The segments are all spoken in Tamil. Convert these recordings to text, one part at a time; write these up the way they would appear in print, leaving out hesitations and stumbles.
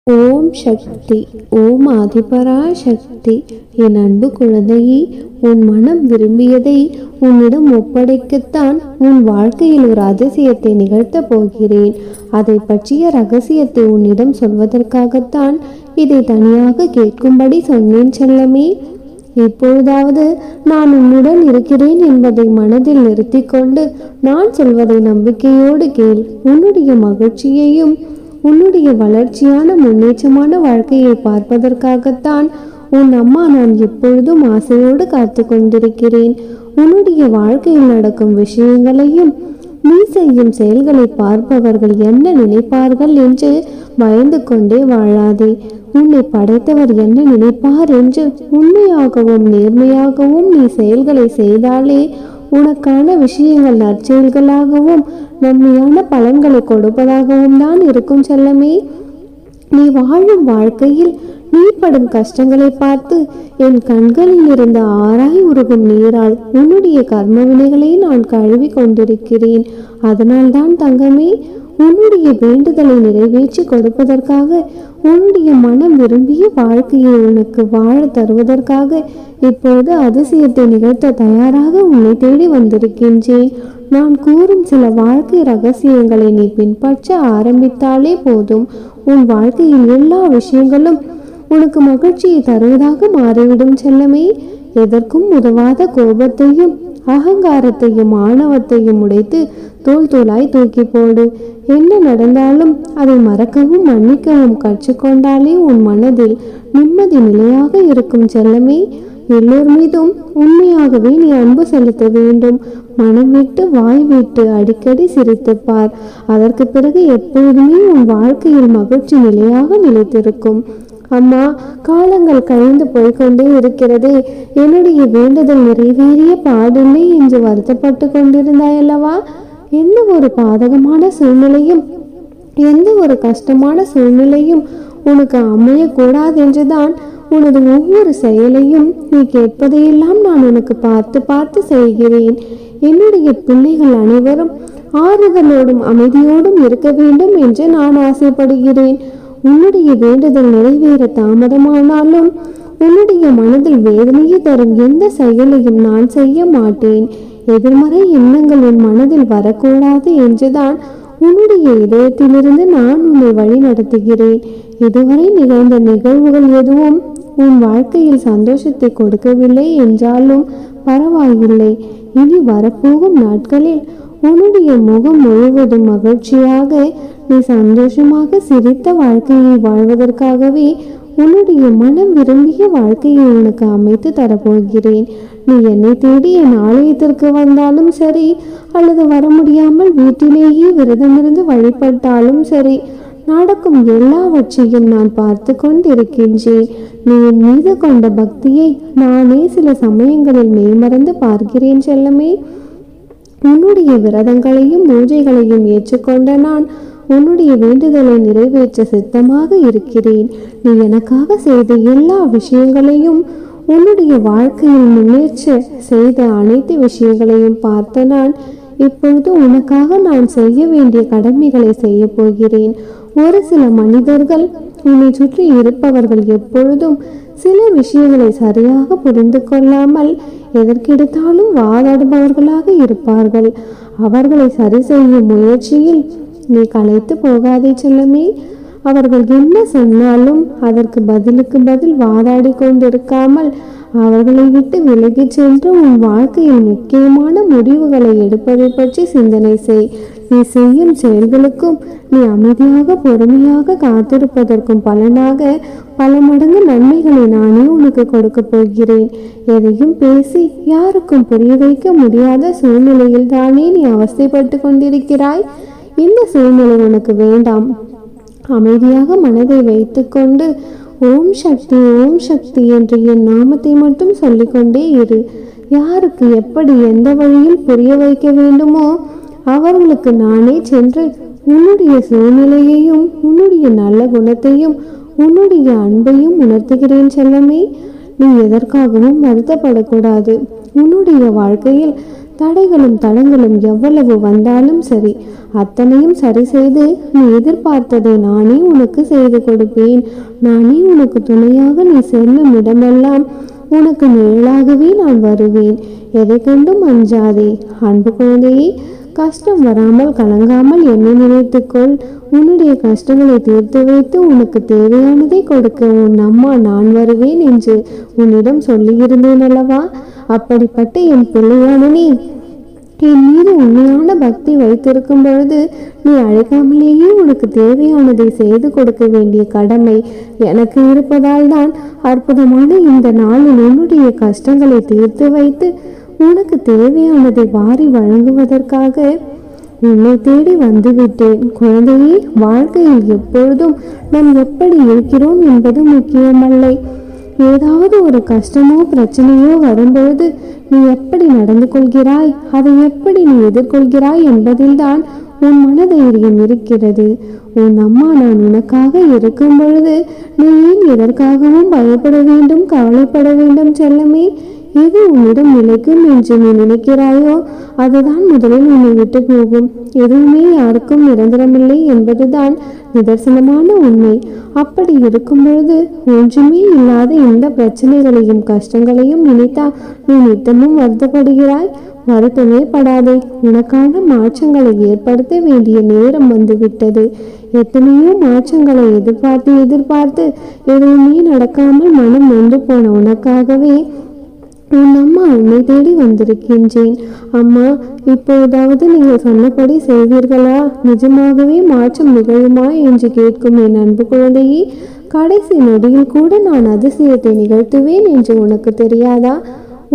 ஓம் சக்தி. ஓம் ஆதிபரா சக்தி. என் அன்பு குழந்தையே, உன் மனம் விரும்பியதை உன்னிடம் ஒப்படைக்கத்தான் உன் வாழ்க்கையில் ஒரு அதிசயத்தை நிகழ்த்தப் போகிறேன். அதை பற்றிய ரகசியத்தை உன்னிடம் சொல்வதற்காகத்தான் இதை தனியாக கேட்கும்படி சொன்னேன் செல்லமே. இப்பொழுதாவது நான் உன்னுடன் இருக்கிறேன் என்பதை மனதில் நிறுத்தி கொண்டு நான் சொல்வதை நம்பிக்கையோடு கேள். உன்னுடைய மகிழ்ச்சியையும் உன்னுடைய வளர்ச்சியான முன்னேற்றமான வாழ்க்கையை பார்ப்பதற்காகத்தான் உன் அம்மா நான் எப்பொழுதும் ஆசையோடு காத்து கொண்டிருக்கிறேன். உன்னுடைய வாழ்க்கையில் நடக்கும் விஷயங்களையும் நீ செய்யும் செயல்களை பார்ப்பவர்கள் என்ன நினைப்பார்கள் என்று பயந்து கொண்டே வாழாதே. உன்னை படைத்தவர் என்ன நினைப்பார் என்று உண்மையாகவும் நேர்மையாகவும் நீ செயல்களை செய்தாலே உனக்கான விஷயங்கள் நற்செயல்களாகவும் நன்மையான பலன்களை கொடுப்பதாகவும் தான் இருக்கும் செல்லமே. நீ வாழும் வாழ்க்கையில் நீ படும் கஷ்டங்களை பார்த்து என் கண்களில் இருந்த ஆராய் உருகும் நீரால் உன்னுடைய கர்ம வினைகளை நான் கழுவி கொண்டிருக்கிறேன். அதனால்தான் தங்கமே, உன்னுடைய வேண்டுதலை நிறைவேற்றி கொடுப்பதற்காக, உன்னுடைய மனம் விரும்பிய வாழ்க்கையை உனக்கு வாழ தருவதற்காக இப்போது அதிசயத்தை நிகழ்த்த தயாராக உன்னை தேடி வந்திருக்கின்றேன். நான் கூறும் சில வாழ்க்கை ரகசியங்களை நீ பின்பற்ற ஆரம்பித்தாலே போதும், உன் வாழ்க்கையில் எல்லா விஷயங்களும் உனக்கு மகிழ்ச்சியை தருவதாக மாறிவிடும் செல்லமே. எதற்கும் உதவாத கோபத்தையும் அகங்காரத்தையும் ஆணவத்தையும் உடைத்து தோல் தோலாய் தூக்கி போடு. என்ன நடந்தாலும் அதை மறக்கவும் மன்னிக்கவும் கற்றுக்கொண்டாலே உன் மனதில் நிம்மதி நிலையாக இருக்கும் செல்லமே. எல்லோர் மீதும் உண்மையாகவே நீ அன்பு செலுத்த வேண்டும். மனம் விட்டு வாய் விட்டு அடிக்கடி சிரித்து பார். அதற்கு பிறகு எப்பொழுதுமே உன் வாழ்க்கையில் மகிழ்ச்சி நிலையாக நிலைத்திருக்கும். அம்மா, காலங்கள் கழிந்து போய்கொண்டே இருக்கிறதே, என்னுடைய வேண்டுதல் நிறைவேறிய பாடில்லை என்று வருத்தப்பட்டு கொண்டிருந்தாயல்லவா? எந்த ஒரு பாதகமான சூழ்நிலையும் எந்த ஒரு கஷ்டமான சூழ்நிலையும் உனக்கு அமையக்கூடாது என்றுதான் உனது ஒவ்வொரு செயலையும் நீ கேட்பதையெல்லாம் நான் உனக்கு பார்த்து பார்த்து செய்கிறேன். என்னுடைய பிள்ளைகள் அனைவரும் ஆறுதலோடும் அமைதியோடும் இருக்க வேண்டும் என்று நான் ஆசைப்படுகிறேன். உன்னுடைய வேண்டுதல் நிறைவேற தாமதமானாலும் உன்னுடைய மனதில் வேதனையை தரும் எந்த செயலையும் நான் செய்ய மாட்டேன். எதிர்மறை எண்ணங்கள் உன் மனதில் வரக்கூடாது என்றுதான் உன்னுடைய இதயத்திலிருந்து நான் உன்னை வழி நடத்துகிறேன். இதுவரை நிகழ்ந்த நிகழ்வுகள் எதுவும் உன் வாழ்க்கையில் சந்தோஷத்தை கொடுக்கவில்லை என்றாலும் பரவாயில்லை. இனி வரப்போகும் நாட்களில் உன்னுடைய முகம் முழுவதும் மகிழ்ச்சியாக நீ சந்தோஷமாக சிரித்த வாழ்க்கையை வாழ்வதற்காகவே உன்னுடைய மனம் விரும்பிய வாழ்க்கையை உனக்கு அமைத்து தரப்போகிறேன். நீ என்னை தேடி என் ஆலயத்திற்கு வந்தாலும் சரி, அல்லது வர முடியாமல் வீட்டிலேயே விரதமிருந்து வழிபட்டாலும் சரி, நடக்கும் எல்லாவற்றையும் நான் பார்த்து கொண்டிருக்கின்றேன். நீ என் மீது கொண்ட பக்தியை நானே சில சமயங்களில் மெய்மறந்து பார்க்கிறேன் செல்லமே. உன்னுடைய விரதங்களையும் பூஜைகளையும் ஏற்றுக்கொண்ட நான் உன்னுடைய வேண்டுதலை நிறைவேற்ற சித்தமாக இருக்கிறேன். நீ எனக்காக செய்த எல்லா விஷயங்களையும், உன்னுடைய வாழ்க்கையில் முன்னேற்ற செய்த அனைத்து விஷயங்களையும் பார்த்த நான் இப்பொழுது உனக்காக நான் செய்ய வேண்டிய கடமைகளை செய்ய போகிறேன். ஒரு சில மனிதர்கள், உன்னை சுற்றி இருப்பவர்கள் எப்பொழுதும் சில விஷயங்களை சரியாக புரிந்து கொள்ளாமல் எதற்கெடுத்தாலும் வாதாடுபவர்களாக இருப்பார்கள். அவர்களை சரி செய்யும் முயற்சியில் நீ களைத்து போகாதே செல்லமே. அவர்கள் என்ன சொன்னாலும் அதற்கு பதிலுக்கு பதில் வாதாடி கொண்டிருக்காமல் அவர்களை விட்டு விலகி சென்று உன் வாழ்க்கையில் முக்கியமான முடிவுகளை எடுப்பதை பற்றி சிந்தனை செய். நீ செய்யும் செயல்களுக்கும் நீ அமைதியாக பொறுமையாக காத்திருப்பதற்கும் பலனாக பல மடங்கு நன்மைகளை நானே உனக்கு கொடுக்க போகிறேன். எதையும் பேசி யாருக்கும் புரிய வைக்க முடியாத சூழ்நிலையில் தானே நீ அவஸ்தைப்பட்டு கொண்டிருக்கிறாய். இந்த சூழ்நிலை உனக்கு வேண்டாம். அமைதியாக மனதை வைத்துக்கொண்டு ஓம் சக்தி ஓம் சக்தி என்று என் நாமத்தை மட்டும் சொல்லிக்கொண்டே இரு. யாருக்கு எப்படி எந்த வழியில் புரிய வைக்க வேண்டுமோ அவர்களுக்கு நானே சென்று உன்னுடைய சூழ்நிலையையும் உன்னுடைய நல்ல குணத்தையும் உன்னுடைய அன்பையும் உணர்த்துகிறேன் செல்லமே. நீ எதற்காகவும் வருத்தப்படக்கூடாது. உன்னுடைய வாழ்க்கையில் தடைகளும் தடங்களும் எவ்வளவு வந்தாலும் சரி, அத்தனையும் சரி செய்து நீ எதிர்பார்த்ததை நானே உனக்கு செய்து கொடுப்பேன். நானே உனக்கு துணையாக நீ செல்லும் இடமெல்லாம் உனக்கு நிழலாகவே நான் வருவேன். எதை கண்டும் அஞ்சாதே. அன்பு குழந்தையே, கஷ்டம் வராமல் கலங்காமல் என்னை நினைத்துக்கொள். உன்னுடைய கஷ்டங்களை தீர்த்து வைத்து உனக்கு தேவையானதை கொடுக்க உன் அம்மா நான் வருவேன் என்று உன்னிடம் சொல்லியிருந்தேன் அல்லவா? அப்படிப்பட்ட என் பிள்ளையான நீ என் மீது உண்மையான பக்தி வைத்திருக்கும் பொழுது நீ அழைக்காமலேயே உனக்கு தேவையானதை செய்து கொடுக்க வேண்டிய கடமை எனக்கு இருப்பதால் தான் அற்புதமான இந்த நாளில் உன்னுடைய கஷ்டங்களை தீர்த்து வைத்து உனக்கு தேவையானதை வாரி வழங்குவதற்காக உன்னை தேடி வந்துவிட்டேன். குழந்தையே, வாழ்க்கையில் எப்பொழுதும் நாம் எப்படி இருக்கிறோம் என்பது முக்கியமல்ல. ஏதாவது ஒரு கஷ்டமோ பிரச்சனையோ வரும்பொழுது நீ எப்படி நடந்து கொள்கிறாய், அதை எப்படி நீ எதிர்கொள்கிறாய் என்பதில்தான் உன் மனதைரியம் இருக்கிறது. உன் அம்மா நான் உனக்காக இருக்கும் பொழுது நீ ஏன் எதற்காகவும் பயப்பட வேண்டும், கவலைப்பட வேண்டும் செல்லமே? எது உன்னிடம் நிலைக்கும் என்று நீ நினைக்கிறாயோ அதுதான் முதலில் உன்னை விட்டு போகும். எதுவுமே யாருக்கும் நிரந்தரமில்லை என்பதுதான் நிதர்சனமான உண்மை. அப்படி இருக்கும் பொழுது ஒன்றுமே இல்லாத இந்த பிரச்சனைகளையும் கஷ்டங்களையும் நினைத்தா நீ நித்தமும் வருத்தப்படுகிறாய். வருத்தமே படாதே. உனக்கான மாற்றங்களை ஏற்படுத்த வேண்டிய நேரம் வந்துவிட்டது. எத்தனையோ மாற்றங்களை எதிர்பார்த்து எதுவுமே நடக்காமல் மனம் நொந்து போன உனக்காகவே உன் அம்மா உன்னை தேடி வந்திருக்கின்றேன். அம்மா, இப்போதாவது நீங்கள் சொன்னபடி செய்வீர்களா? நிஜமாகவே மாற்றம் நிகழுமா என்று கேட்கும் என் அன்பு குழந்தையே, கடைசி நொடியில் கூட நான் அதிசயத்தை நிகழ்த்துவேன் என்று உனக்கு தெரியாதா?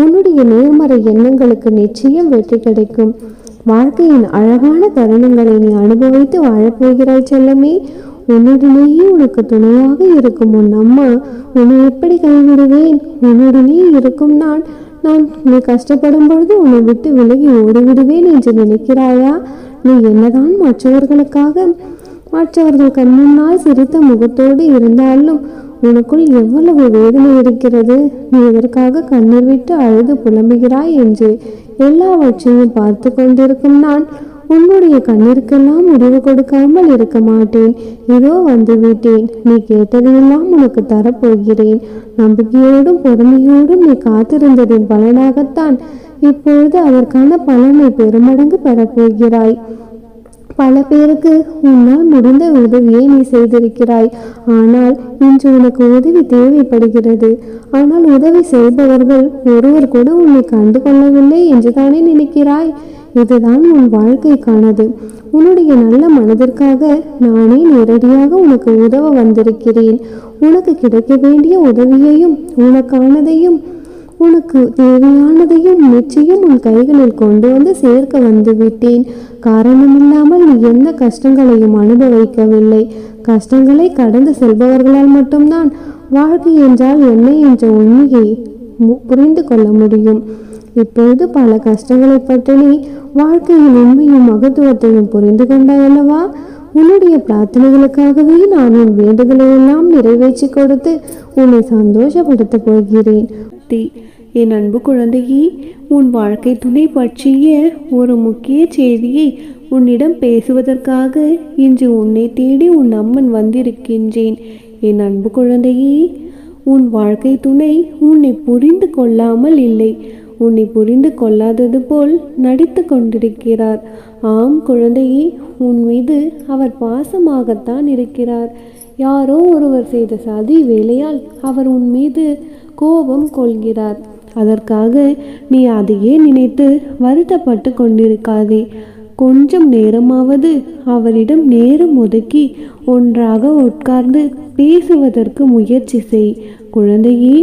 உன்னுடைய நேர்மறை எண்ணங்களுக்கு நிச்சயம் வெற்றி கிடைக்கும். வாழ்க்கையின் அழகான தருணங்களை நீ அனுபவித்து வாழப்போகிறாய் செல்லமே. உன்னுடனேயே உனக்கு துணையாக இருக்கும் உன் அம்மா உன்னை எப்படி கைவிடுவேன்? உன்னுடனே இருக்கும் நான் நீ கஷ்டப்படும் பொழுது உன்னை விட்டு விலகி ஓடிவிடுவேன் என்று நினைக்கிறாயா? நீ என்னதான் மற்றவர்கள் கண்முன்னால் சிரித்த முகத்தோடு இருந்தாலும் உனக்குள் எவ்வளவு வேதனை இருக்கிறது. நீ எதற்காக கண்ணீர் விட்டு அழுது புலம்புகிறாய் என்று எல்லாவற்றையும் பார்த்து கொண்டிருக்கும் நான் உன்னுடைய கண்ணிற்கெல்லாம் முடிவு கொடுக்காமல் இருக்க மாட்டேன். இதோ வந்து விட்டேன். நீ கேட்டதையெல்லாம் உனக்கு தரப்போகிறேன். நம்பிக்கையோடும் பொறுமையோடும் நீ காத்திருந்ததின் பலனாகத்தான் இப்பொழுது அதற்கான பலனை பெருமடங்கு பெறப்போகிறாய். பல பேருக்கு உன்னால் முடிந்த உதவியை நீ செய்திருக்கிறாய். ஆனால் இன்று உனக்கு உதவி தேவைப்படுகிறது. ஆனால் உதவி செய்பவர்கள் ஒருவர் கூட உன்னை கண்டு கொள்ளவில்லை என்று தானே நினைக்கிறாய்? இதுதான் உன் வாழ்க்கைக்கானது. உன்னுடைய நல்ல மனதிற்காக நானே நேரடியாக உனக்கு உதவ வந்திருக்கிறேன். உனக்கு கிடைக்க வேண்டிய உதவியையும் உனக்கானதையும் உனக்கு தேவையானதையும் நிச்சயம் உன் கைகளில் கொண்டு வந்து சேர்க்க வந்து விட்டேன். காரணமில்லாமல் நீ எந்த கஷ்டங்களையும் அனுபவிக்கவில்லை. கஷ்டங்களை கடந்து செல்பவர்களால் மட்டும்தான் வாழ்க்கை என்றால் என்ன என்ற உண்மையை புரிந்து கொள்ள முடியும். இப்பொழுது பல கஷ்டங்களை பற்றி நீ வாழ்க்கையின் உண்மையும் மகத்துவத்தையும் புரிந்து கொண்டாய் அல்லவா? உன்னுடைய பிரார்த்தனைகளுக்காகவே நான் உன் வேண்டுதலை எல்லாம் நிறைவேற்றி கொடுத்து உன்னை சந்தோஷப்படுத்த போகிறேன். என் அன்பு குழந்தையே, உன் வாழ்க்கை துணை பற்றிய ஒரு முக்கிய செய்தியை உன்னிடம் பேசுவதற்காக இன்று உன்னை தேடி உன் அம்மன் வந்திருக்கின்றேன். என் அன்பு குழந்தையே, உன் வாழ்க்கை துணை உன்னை புரிந்து கொள்ளாமல் இல்லை. உன்னை புரிந்து கொள்ளாதது போல் நடித்து கொண்டிருக்கிறார். ஆம் குழந்தையே, உன் மீது அவர் பாசமாகத்தான் இருக்கிறார். யாரோ ஒருவர் செய்த சதி வேலையால் அவர் உன் மீது கோபம் கொள்கிறார். அதற்காக நீ அதையே நினைத்து வருத்தப்பட்டு கொண்டிருக்காதே. கொஞ்சம் நேரமாவது அவரிடம் நேரம் ஒதுக்கி ஒன்றாக உட்கார்ந்து பேசுவதற்கு முயற்சி செய். குழந்தையே,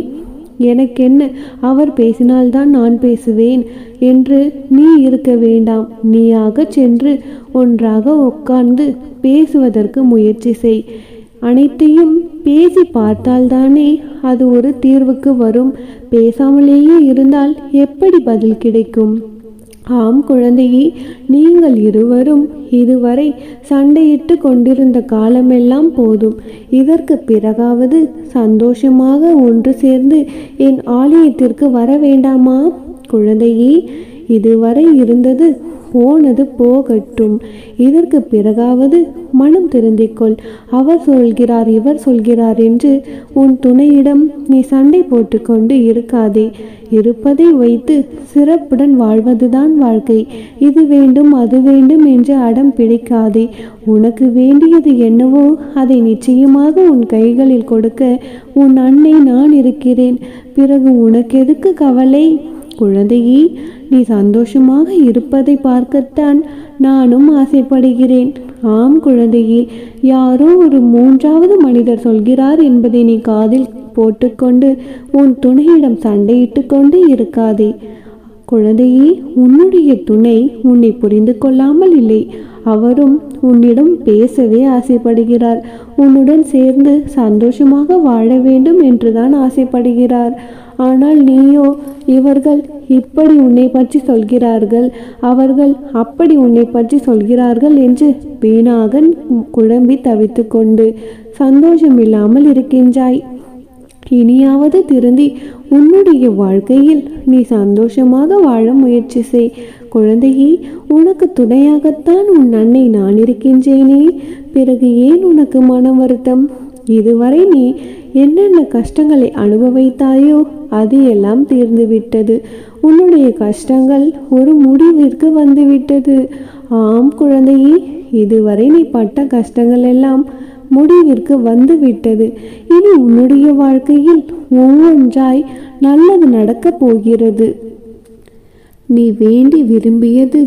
எனக்கென்ன, அவர் பேசினால்தான் நான் பேசுவேன் என்று நீ இருக்க வேண்டாம். நீயாக சென்று ஒன்றாக உட்கார்ந்து பேசுவதற்கு முயற்சி செய். அனைத்தையும் பேசி பார்த்தால்தானே அது ஒரு தீர்வுக்கு வரும். பேசாமலேயே இருந்தால் எப்படி பதில் கிடைக்கும்? ஆம் குழந்தையே, நீங்கள் இருவரும் இதுவரை சண்டையிட்டு கொண்டிருந்த காலமெல்லாம் போதும். இதற்கு பிறகாவது சந்தோஷமாக ஒன்று சேர்ந்து என் ஆலயத்திற்கு வர வேண்டாமா? குழந்தையே, இதுவரை இருந்தது போனது போகட்டும். இதற்கு பிறகாவது மனம் திருந்திக்கொள். அவர் சொல்கிறார் இவர் சொல்கிறார் என்று உன் துணையிடம் நீ சண்டை போட்டுக்கொண்டு இருக்காதே. இருப்பதை வைத்து சிறப்புடன் வாழ்வதுதான் வாழ்க்கை. இது வேண்டும் அது வேண்டும் என்று அடம் பிடிக்காதே. உனக்கு வேண்டியது என்னவோ அதை நிச்சயமாக உன் கைகளில் கொடுக்க உன் அன்னை நான் இருக்கிறேன். பிறகு உனக்கு எதுக்கு கவலை? குழந்தையே, நீ சந்தோஷமாக இருப்பதை பார்க்கத்தான் நானும் ஆசைப்படுகிறேன். ஆம் குழந்தையே, யாரோ ஒரு மூன்றாவது மனிதர் சொல்கிறார் என்பதை நீ காதில் போட்டுக்கொண்டு உன் துணையிடம் சண்டையிட்டு கொண்டு இருக்காதே. குழந்தையே, உன்னுடைய துணை உன்னை புரிந்து கொள்ளாமல் இல்லை. அவரும் உன்னிடம் பேசவே ஆசைப்படுகிறார். உன்னுடன் சேர்ந்து சந்தோஷமாக வாழ வேண்டும் என்றுதான் ஆசைப்படுகிறார். ஆனால் நீயோ இவர்கள் இப்படி உன்னை பற்றி சொல்கிறார்கள், அவர்கள் அப்படி உன்னை பற்றி சொல்கிறார்கள் என்று வீணாக குழம்பி தவித்து கொண்டு சந்தோஷம் இல்லாமல் இருக்கின்றாய். இனியாவது திருந்தி உன்னுடைய வாழ்க்கையில் நீ சந்தோஷமாக வாழ முயற்சி செய். குழந்தையே, உனக்கு துணையாகத்தான் உன் அன்னை நான் இருக்கின்றேனே. பிறகு ஏன் உனக்கு மன வருத்தம்? இதுவரை நீ என்னென்ன கஷ்டங்களை அனுபவித்தாயோ அது எல்லாம் தீர்ந்து விட்டது. உன்னுடைய கஷ்டங்கள் ஒரு முடிவிற்கு வந்துவிட்டது. ஆம் குழந்தையே, இதுவரை நீ பட்ட கஷ்டங்கள் எல்லாம் முடிவிற்கு வந்து விட்டது. இனி உன்னுடைய வாழ்க்கையில் ஒவ்வொன்றாய் நல்லது நடக்கப் போகிறது. நீ வேண்டி விரும்பியது,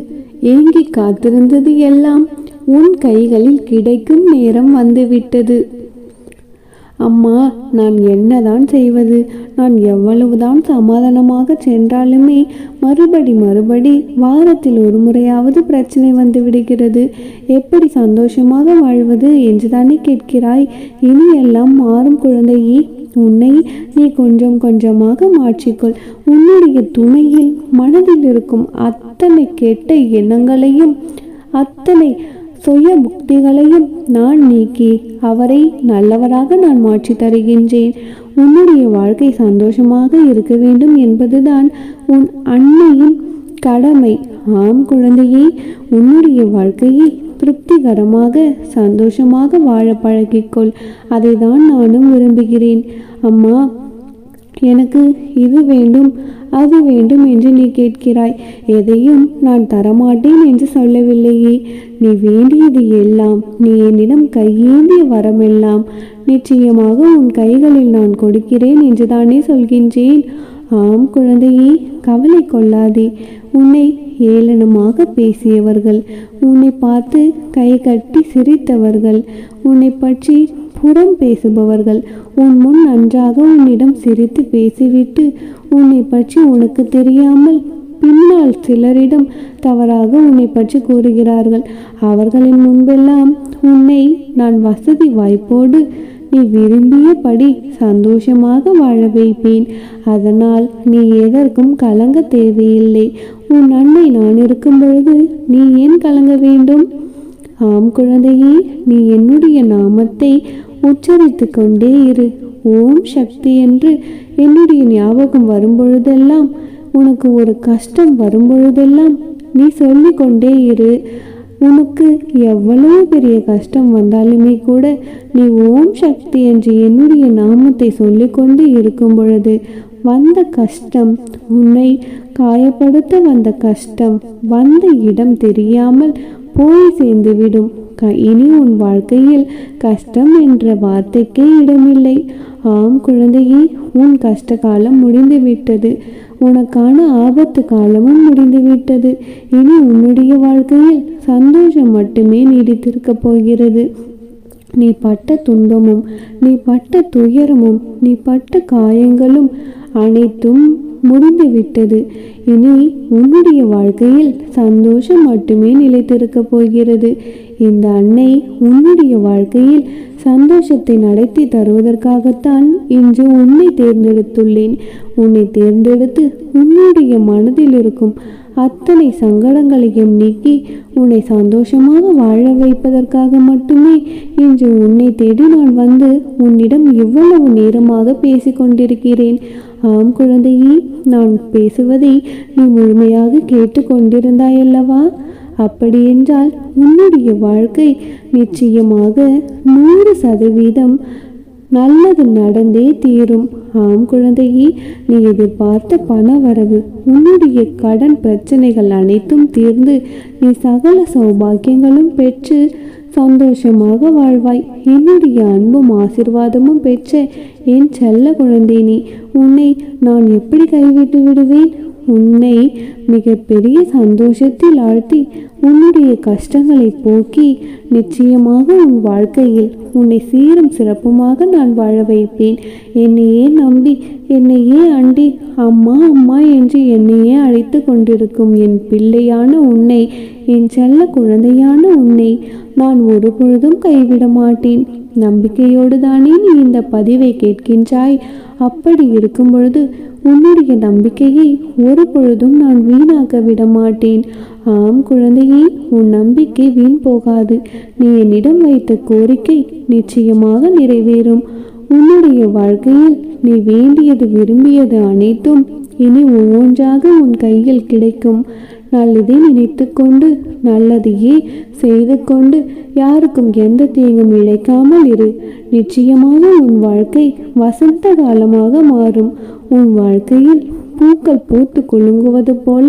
ஏங்கி காத்திருந்தது எல்லாம் உன் கைகளில் கிடைக்கும் நேரம் வந்துவிட்டது. அம்மா, நான் என்னதான் செய்வது? நான் எவ்வளவுதான் சமாதானமாக சென்றாலுமே மறுபடி வாரத்தில் ஒரு முறையாவது பிரச்சனை வந்து விடுகிறது. எப்படி சந்தோஷமாக வாழ்வது என்று தானே கேட்கிறாய்? இனி எல்லாம் மாறும் குழந்தையே. உன்னை நீ கொஞ்சம் கொஞ்சமாக மாற்றிக்கொள். உன்னுடைய துணையில் மனதில் இருக்கும் அத்தனை கெட்ட எண்ணங்களையும் அத்தனை சுய புக்திகளையும் நான் நீக்கி அவரை நல்லவராக நான் மாற்றி தருகின்றேன். உன்னுடைய வாழ்க்கை சந்தோஷமாக இருக்க வேண்டும் என்பதுதான் உன் அன்னையின் கடமை. ஆம் குழந்தையே, உன்னுடைய வாழ்க்கையை திருப்திகரமாக சந்தோஷமாக வாழ பழகிக்கொள். அதை தான் நானும் விரும்புகிறேன். அம்மா, எனக்கு இது வேண்டும் அது வேண்டும் என்று நீ கேட்கிறாய். எதையும் நான் தரமாட்டேன் என்று சொல்லவில்லையே. நீ வேண்டியது எல்லாம், நீ என்னிடம் கையேந்திய வரமெல்லாம் நிச்சயமாக உன் கைகளில் நான் கொடுக்கிறேன் என்று தானே சொல்கின்றேன். ஆம் குழந்தையே, கவலை கொள்ளாதே. உன்னை ஏளனமாக பேசியவர்கள், உன்னை பார்த்து கை கட்டி சிரித்தவர்கள், உன்னை பற்றி புறம் பேசுபவர்கள் உன் முன் நன்றாக உன்னிடம் சிரித்து பேசிவிட்டு உன்னை பற்றி உனக்கு தெரியாமல் பின்னால் சிலரிடம் தவறாக உன்னை பற்றி கூறுகிறார்கள். அவர்களின் முன்பெல்லாம் உன்னை நான் வசதி வாய்ப்போடு நீ விரும்பியபடி சந்தோஷமாக வாழ வைப்பேன். அதனால் நீ எதற்கும் கலங்க தேவையில்லை. உன் அன்னை நான் இருக்கும் பொழுது நீ ஏன் கலங்க வேண்டும்? ஆம் குழந்தையே, நீ என்னுடைய நாமத்தை உச்சரித்து கொண்டே இரு. ஓம் சக்தி என்று என்னுடைய ஞாபகம் வரும்பொழுதெல்லாம், உனக்கு ஒரு கஷ்டம் வரும்பொழுதெல்லாம் நீ சொல்லி கொண்டே இரு. உனக்கு எவ்வளவு பெரிய கஷ்டம் வந்தாலுமே கூட நீ ஓம் சக்தி என்று என்னுடைய நாமத்தை சொல்லிக்கொண்டு இருக்கும் பொழுது வந்த கஷ்டம், உன்னை காயப்படுத்த வந்த கஷ்டம் வந்த இடம் தெரியாமல் போய் சேர்ந்துவிடும். இனி உன் வாழ்க்கையில் கஷ்டம் என்ற வார்த்தைக்கே இடமில்லை. ஆம் குழந்தையே, உன் கஷ்ட காலம் முடிந்துவிட்டது. உனக்கான ஆபத்து காலமும் முடிந்துவிட்டது. இனி உன்னுடைய வாழ்க்கையில் சந்தோஷம் மட்டுமே நீடித்திருக்கப் போகிறது. நீ பட்ட துன்பமும், நீ பட்ட துயரமும், நீ பட்ட காயங்களும் அனைத்தும் முடிந்துவிட்டது. இனி உன்னுடைய வாழ்க்கையில் சந்தோஷம் மட்டுமே நிலைத்திருக்கப் போகிறது. இந்த அன்னை உன்னுடைய வாழ்க்கையில் சந்தோஷத்தை நடத்தி தருவதற்காகத்தான் இன்று உன்னை தேர்ந்தெடுத்துள்ளேன். உன்னை தேர்ந்தெடுத்து உன்னுடைய மனதில் இருக்கும் அத்தனை சங்கடங்களையும் நீக்கி உன்னை சந்தோஷமாக வாழ வைப்பதற்காக மட்டுமே இன்று உன்னை தேடி நான் வந்து உன்னிடம் இவ்வளவு நேரமாக பேசிக்கொண்டிருக்கிறேன். ஆம் குழந்தையே, நான் பேசுவதை நீ முழுமையாக கேட்டு கொண்டிருந்தாயல்லவா? அப்படியென்றால் உன்னுடைய வாழ்க்கை நிச்சயமாக 100% நல்லது நடந்தே தீரும். ஆம் குழந்தையே, நீ எதிர்பார்த்த பண வரவு, உன்னுடைய கடன் பிரச்சனைகள் அனைத்தும் தீர்ந்து நீ சகல சௌபாக்கியங்களும் பெற்று சந்தோஷமாக வாழ்வாய். என்னுடைய அன்பும் ஆசிர்வாதமும் பெற்ற என் செல்ல குழந்தை நீ. உன்னை நான் எப்படி கைவிட்டு விடுவேன்? உன்னை மிகப்பெரிய சந்தோஷத்தில் ஆழ்த்தி உன்னுடைய கஷ்டங்களை போக்கி நிச்சயமாக உன் வாழ்க்கையில் உன்னை சீரும் சிறப்புமாக நான் வாழ வைப்பேன். என்னையே நம்பி என்னையே அண்டி அம்மா அம்மா என்று என்னையே அழைத்து கொண்டிருக்கும் என் பிள்ளையான உன்னை, என் செல்ல குழந்தையான உன்னை நான் ஒரு பொழுதும் கைவிட மாட்டேன். நம்பிக்கையோடு தானே நீ இந்த பதிவை கேட்கின்றாய். அப்படி இருக்கும் பொழுது உன்னுடைய நம்பிக்கையை ஒரு பொழுதும் நான் வீணாக்க விட மாட்டேன். ஆம் குழந்தையே, உன் நம்பிக்கை வீண் போகாது. நீ என்னிடம் வைத்த கோரிக்கை நிச்சயமாக நிறைவேறும். உன்னுடைய வாழ்க்கையில் நீ வேண்டியது விரும்பியது அனைத்தும் இனி ஒவ்வொன்றாக உன் கையில் கிடைக்கும். நல்லதை நினைத்து கொண்டு நல்லதையே செய்து கொண்டு யாருக்கும் எந்த தீங்கும் இழைக்காமல் இரு. நிச்சயமாக உன் வாழ்க்கை வசந்த காலமாக மாறும். உன் வாழ்க்கையில் பூக்கள் பூத்து குலுங்குவது போல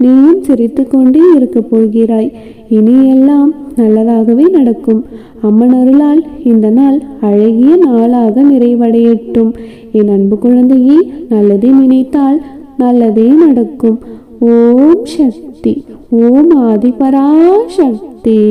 நீயும் சிரித்து கொண்டே இருக்க போகிறாய். இனியெல்லாம் நல்லதாகவே நடக்கும். அம்மன் அருளால் இந்த நாள் அழகிய நாளாக நிறைவடையட்டும். என் அன்பு குழந்தையே, நல்லதை நினைத்தால் நல்லதே நடக்கும். ஓம் சக்தி. ஓம் ஆதிபராசக்தி.